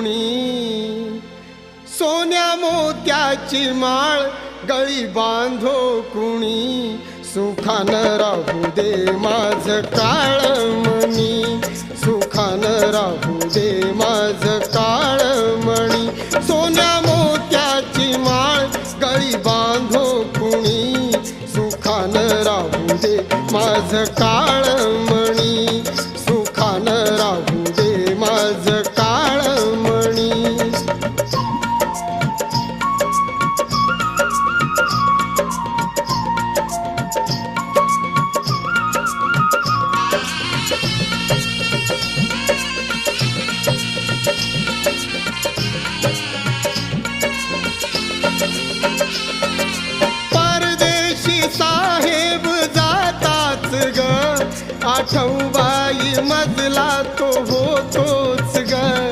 कुणी, सोन्या मोत्याची माळ गळी बांधो कुणी, सुखानं राहू दे माझ काळमणी, सुखानं राहू दे माझ काळमणी, सोन्या मोत्याची माळ गळी बांधो कुणी, सुखानं राहू दे माझ काळमणी, सुखानं राहू दे माझ काळमणी. परदेशी साहेब जाताच ग, आठवबाई मजला